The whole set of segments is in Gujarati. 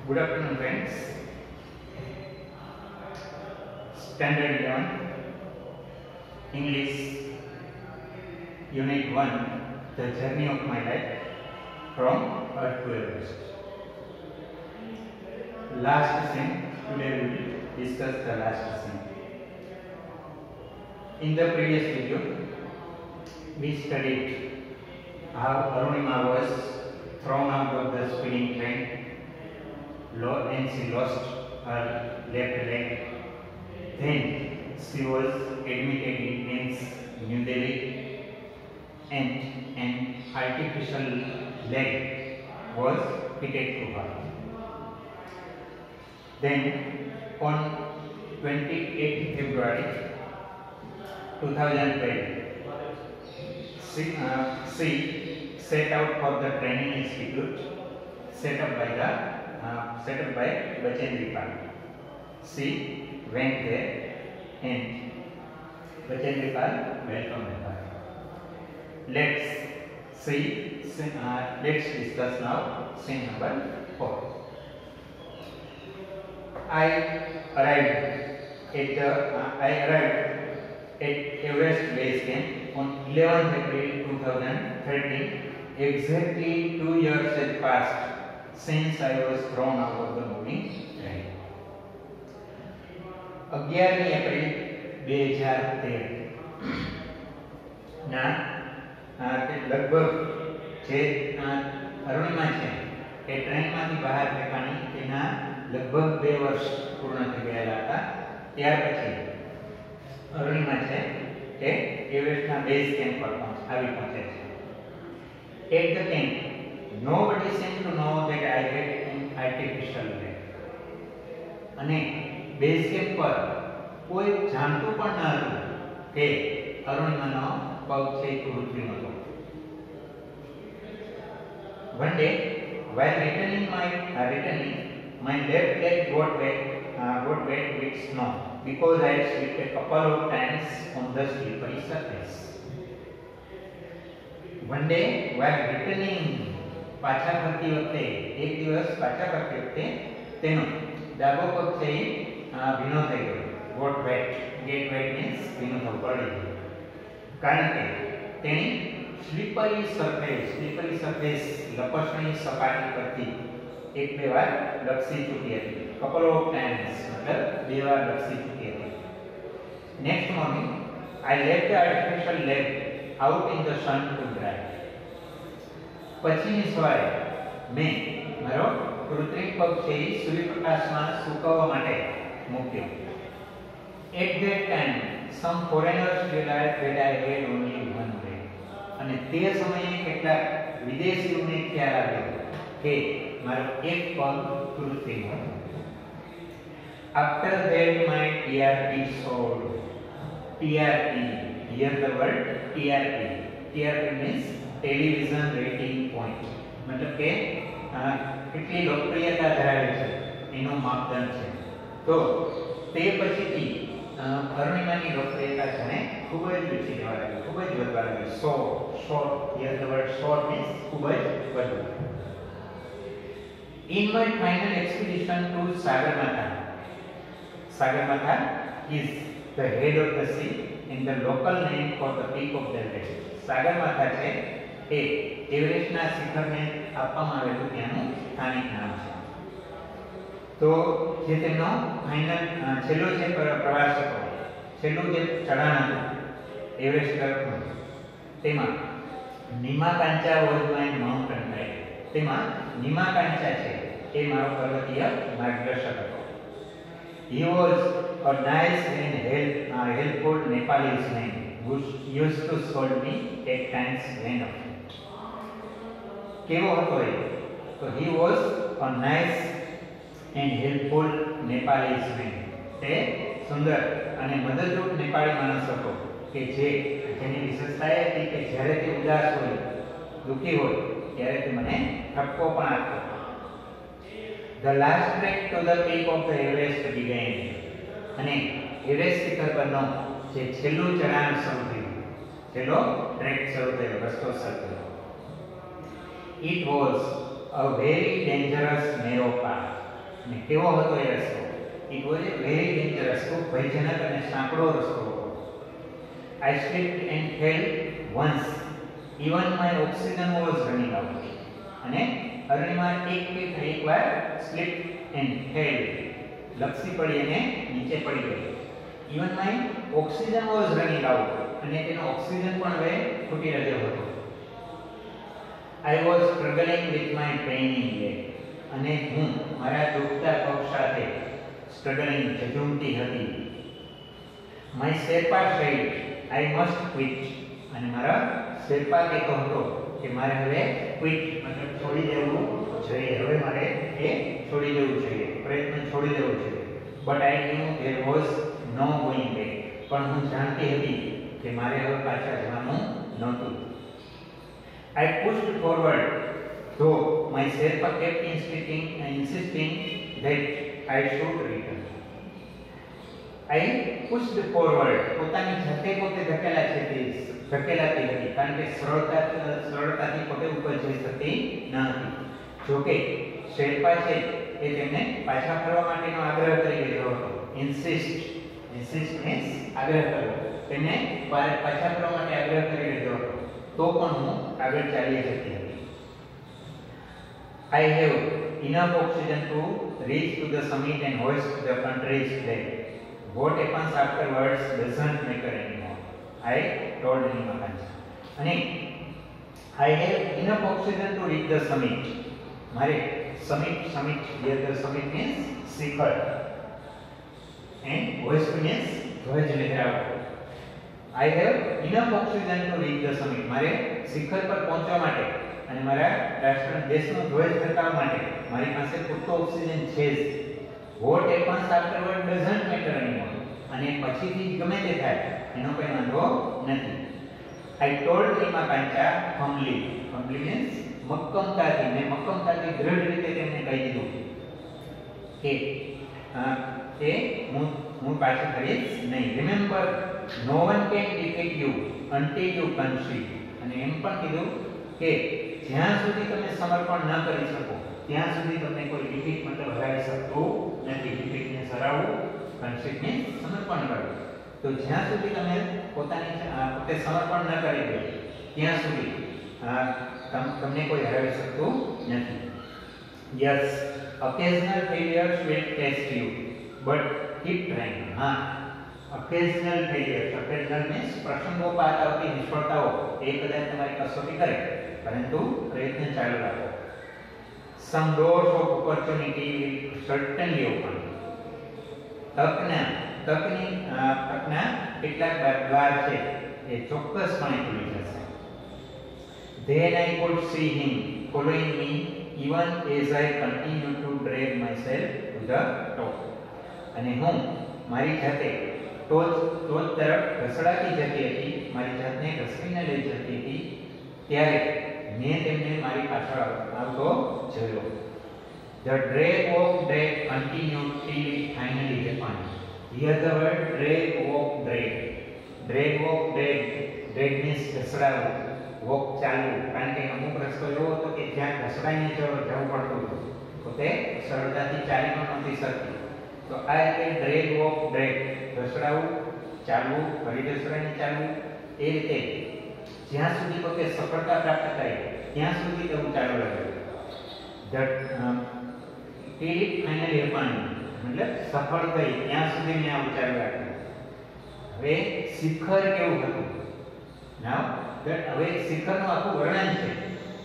Good afternoon, friends. Standard 11, English, Unit 1, The Journey of My Life from Earth to Everest. Last scene, today we will discuss the last scene. In the previous video, we studied how Arunima was thrown out of the speeding train and she lost her left leg. Then she was admitted in AIIMS, New Delhi, and an artificial leg was fitted to her. Then on 28 February 2012, she set out for the training institute set up by Bachendri Pal. She went there and Bachendri Pal welcomed her. Let's discuss now scene number 4. I arrived at Everest Base Camp on 11th April 2013. Exactly 2 years had passed since I was thrown out of the moving train. 11મી એપ્રિલ 2013 ના લગભગ જે અરુણિમા છે એ ટ્રેનમાંથી બહાર ફેંકાણી તેના લગભગ 2 વર્ષ પૂર્ણ થઈ ગયેલા હતા. ત્યાર પછી અરુણિમા છે તે એવરેસ્ટના બેઝ કેમ્પ પર આવી પહોંચે છે. At the camp, nobody seemed to know that I had an artificial leg. અને બેઝ કેમ્પ પર કોઈ જાણતું પણ ન હતું કે અરુણિમાનો પગ છે કૃત્રિમ હતો. One day, while returning, my left leg got wet with snow because I had slipped a couple of times on the slippery surface. One day, while returning, પાછા ફરતી વખતે એક દિવસ પાછા ફરતી વખતે તેનો ડાબો પગ છે ભીનો થઈ ગયો. Got wet. Get wet means ભીનો થવું, પડી ગયું. કારણ કે તેની સ્લીપરી સરફેસ લપસણી સપાટી પરથી એક બે વાર લપસી ચૂકી હતી. couple of times મતલબ બે વાર લપસી ચૂકી હતી. Next morning, I left the artificial leg out in the sun to dry. પછીની સવારે મેં મારો કૃત્રિમ પગ છે સૂર્યપ્રકાશમાં સુકવવા માટે મૂક્યો. At that time, some foreigners realized that I had only one leg. અને તે સમયે કેટલાક વિદેશીઓને ખ્યાલ આવ્યો કે મારો એક પગ કૃત્રિમ હતો. After that, my TRP soared. TRP, hear the word TRP. TRP means television rating point, મતલબ કે કેટલી લોકપ્રિયતા ધરાવે છે એનો માપદંડ છે. તો તે પછીથી અરુણિમાની લોકપ્રિયતા છે ખૂબ જ ઊંચી જવા લાગી, ખૂબ જ વધવા લાગી. Short, here the word short means ખૂબ જ વધુ. In my final expedition to Sagarmatha is the head of the sea and the local name for the peak of the Everest. સાગરમાથા છે એ એવરેસ્ટના શિખરને આપવામાં આવેલું ત્યાંનું સ્થાનિક નામ છે. તો જે તેમનો ફાઇનલ છેલ્લો જે પ્રવાસ હતો, છેલ્લું જે ચઢાણ હતું એવરેસ્ટ તરફનું, તેમાં નિમાકાંચા વોઝ માય માઉન્ટેન ગાઈડ. તેમાં નિમાકાંચા છે એ મારો પર્વતીય માર્ગદર્શક હતો. He was a nice and helpful Nepalese man who used to scold me at times when offended. કેવો હતો એ? તો he was a nice and helpful Nepalese man. તે સુંદર અને મદદરૂપ નેપાળી માણસ હતો કે જેની વિશેષતા એ હતી કે જ્યારે તે ઉદાસ હોય, દુઃખી હોય ત્યારે તે મને ઠપકો પણ આપતો. The last trek to the peak of the Everest began. અને એવરેસ્ટ શિખર પરનો જે છેલ્લું ચઢાણ શરૂ થયું, છેલ્લો ટ્રેક શરૂ થયો, રસ્તો શરૂ થયો. It was a very dangerous narrow path. અને કેવો હતો એ રસ્તો? It was A very dangerous, તો ભયજનક અને સાંકડો રસ્તો હતો. I slipped and fell once. Even my oxygen was running out. અને અરુણિમા એકવાર સ્લિપ એન્ડ ફેલ, લપસી પડી અને નીચે પડી ગઈ. Even my oxygen was running out, અને તેનો ઓક્સિજન પણ હવે ખૂટી રહ્યો હતો. I was struggling with my paining leg, અને હું મારા દુખતા પગ સાથે સ્ટ્રગલિંગ ઝઝૂમતી હતી. My Sherpa said I must quit, અને મારા શેરપા કહેતો હતો કે મારે હવે ક્વિટ મતલબ છોડી દેવું જોઈએ, હવે મારે એ છોડી દેવું જોઈએ, પ્રયત્ન છોડી દેવો જોઈએ. But I knew there was no going back, પણ હું જાણતી હતી કે મારે હવે પાછા જવાનું નહોતું. I pushed forward though my Sherpa kept insisting that I should return. I pushed forward, પોતાની જાતે પોતે ધકેલાતી હતી, કારણ કે સરળતાથી પોતે ઉપર જઈ શકતી ન હતી. જોકે શેરપા છે એ તેમને પાછા ફરવા માટેનો આગ્રહ કરી રહ્યો હતો. ઇન્સિસ્ટ મીન્સ આગ્રહ કરવો, તેમને પાછા ફરવા માટે આગ્રહ કરી રહ્યો હતો, તો પણ હું આગળ ચાલી જતી હતી. I have enough oxygen to reach to the summit and હોઇસ્ટ the country's flag. What happens afterwards doesn't matter anymore. I told Nimakansha. અને I have enough oxygen to reach the summit. મારે summit here the summit means શિખર, and hoist means ધ્વજ લહેરાવો. I have enough oxygen to reach the summit. મારે શિખર પર પહોંચવા માટે અને મારા રાષ્ટ્ર દેશનો ધ્વજ ફરકાવવા માટે મારી પાસે પૂરતો ઓક્સિજન છે જ. What happens afterward doesn't matter anymore. અને પછીથી ગમે તે થાય એનો કોઈ વાંધો નથી. I told Nimakansha firmly means મક્કમતાથી, મેં મક્કમતાથી દ્રઢ રીતે તેમને કહી દીધું કે હું પાછું કરીશ નહીં. Remember no one can defeat you until you concede. અને એમ પણ કીધું કે જ્યાં સુધી તમે સમર્પણ ન કરી શકો ત્યાં સુધી તમને કોઈ ડિફીટ મતલબ હરાવી શકતું નથી. ડિફીટને હરાવવું, કન્સીડને સમર્પણ કરવું. તો જ્યાં સુધી તમે પોતે સમર્પણ ન કરી દો ત્યાં સુધી તમને કોઈ હરાવી શકતું નથી. Yes, occasional failures will test you, but keep trying. હા, occasional failures, occasional means પ્રસંગોપાત આવતી નિષ્ફળતાઓ એ કદાચ તમારી કસોટી કરે, પરંતુ પ્રયત્ન ચાલુ રાખો. Some doors of opportunity will certainly open. તકના કેટલાક દ્વાર છે એ ચોક્કસપણે ખુલી જશે. Then I could see him following me even as I continued to drag myself to the top. અને હું મારી જાતે ટોચ તરફ ઘસડાતી જતી હતી, મારી જાતને ઘસડીને લઈ જતી હતી, ત્યારે મેં તેમને મારી પાછળ આવતો જોયો. The drag continued till it finally happened. Here the word drag. Drag means ઘસડાવું, વોક ચાલવું, કારણ કે અમુક રસ્તો એવો હતો કે જ્યાં ઘસડાઈને જવું પડતું હતું, તો તે સરળતાથી ચાલી પણ નહોતી શકતી. તો આ રીતે ડ્રેગ ઘસડાવું, ચાલવું, ફરી ઘસડાઈને ચાલવું, એ રીતે જ્યાં સુધી પોતે સફળતા પ્રાપ્ત થાય ત્યાં સુધી તેવું ચાલુ રહ્યું. till it finally happened, મતલબ સફળ થઈ ત્યાં સુધી મેં આવું ચાલુ રાખ્યું. હવે શિખર કેવું હતું? Now હવે શિખરનું આખું વર્ણન છે.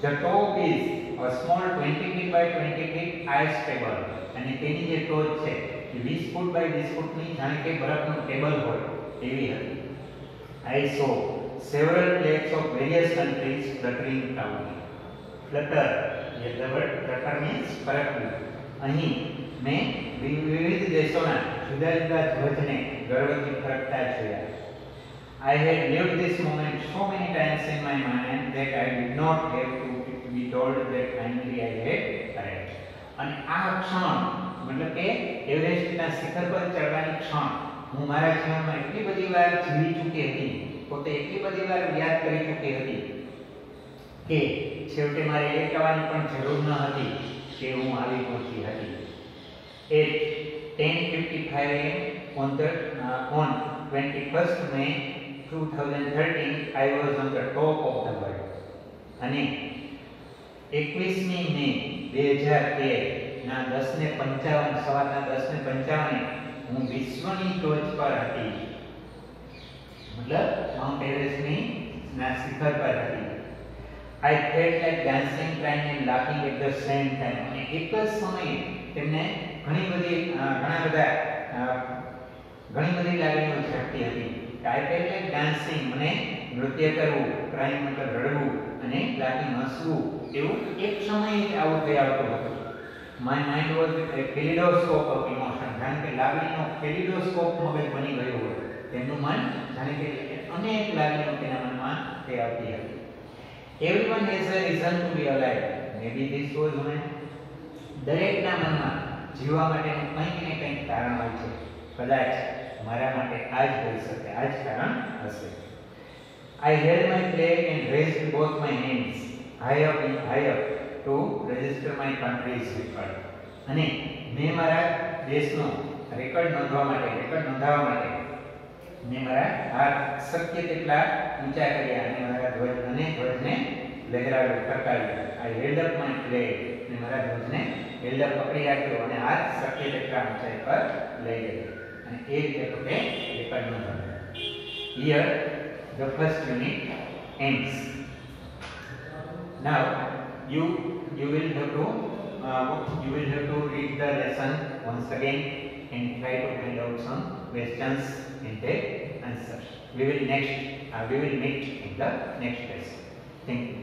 The top is a small 20 feet by 20 feet ice table. અને તેની જે ટોચ છે એ 20 ફૂટ by 20 ફૂટની જાણે કે બરફનું ટેબલ હોય એવી હતી. I saw several flags of various countries fluttering proudly. Flutter means ફરકવું. અહીં મેં વિવિધ દેશોના જુદા જુદા ધ્વજને ગર્વથી ફરકતા જોયા. I had lived this moment so many times in my mind that I did not have to be told that finally I had arrived. અને આ ક્ષણ મતલબ કે એવરેસ્ટના શિખર પર ચડવાની ક્ષણ હું મારા જીવનમાં એટલી બધી વાર જીવી ચૂકી હતી, પોતે એટલી બધી વાર યાદ કરી ચૂકી હતી કે છેવટે મારે એ કહેવાની પણ જરૂર ન હતી કે હું આવી પહોંચી હતી. at 10:55 a.m. on 21st May 2013, I was on the top of the world. અને 21મી મે 2013 ના 10:55 સવારના 10:55 હું વિશ્વની ટોચ પર હતી, મતલબ માઉન્ટ એવરેસ્ટની ના શિખર પર હતી. I felt like dancing, crying and laughing at the same time. અને એક જ સમયે તેમને ઘણી બધી લાગણીઓ છટતી હતી. I felt like dancing, મને નૃત્ય કરવું, crying મતલબ રડવું અને laughing હસવું, એવું એક સમયે જ આવું થઈ આવતું હતું. My mind was a kaleidoscope of emotion. જાણે કે લાગણીનો કેલિડોસ્કોપ મગજ બની ગયું હોય તેમનું મન, જાણે કે અનેક લાગણીઓ તેના મનમાં થઈ આવતી હતી. Everyone has a reason to be alive. Maybe this was mine. દરેકના મનમાં જીવવા માટેનું કંઈક ને કંઈક કારણ હોય છે. કદાચ મારા માટે આ જ હોઈ શકે, આ જ કારણ હશે. I held my flag and raised both my hands high up to register my country's record. અને મેં મારા દેશનો રેકોર્ડ નોંધાવવા માટે મેં મારા હાથ શક્ય તેટલા ઊંચા કર્યા અને મારા ધ્વજને લહેરાવ્યો, ફરકાવ્યો. I held up my flag, અને મારા ધ્વજને હેલ્ડ અપ પકડી રાખ્યો અને હાથ શક્ય તેટલા ઊંચાઈ પર લઈ ગયો અને એ રીતે પોતે રેકોર્ડ નોંધાવ્યો. Here the first unit ends. Now you will have to read the lesson once again and try to find out some questions and take answers. We will meet in the next lesson. Thank you.